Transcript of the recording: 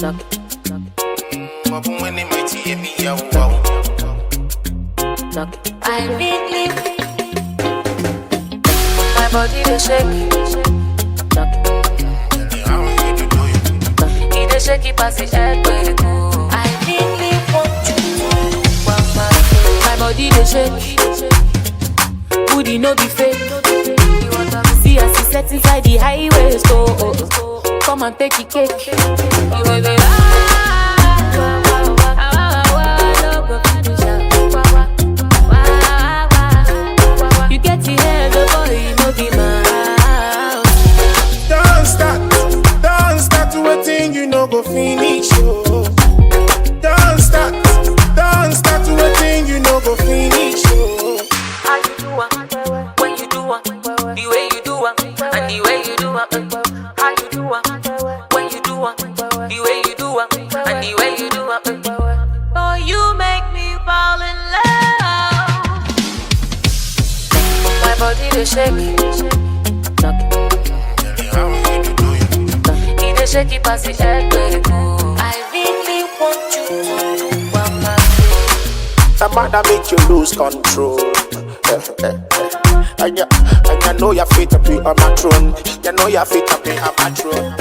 knock it. I need my body they shake. Knock it. It they shake it past the head where it go. I really want you. My body they shake. Booty no be fake. See as he set inside the highway store. Come and take the cake. You will be you get the head, the boy, no be mine. Don't start to a thing you know go finish. Oh. Don't start to a thing you know go finish. Oh. How you do it, when you do it, the way you do it, and the way you do it. How you do it, when you do it, the way you do it, and the way you do it. Oh, you make me fall in love. My body they shake, knock it. It they shake it past the head where it go. I really want you to do what my The man that make you lose control. And you know you're fit to be on my throne. You know you're fit to be on my throne.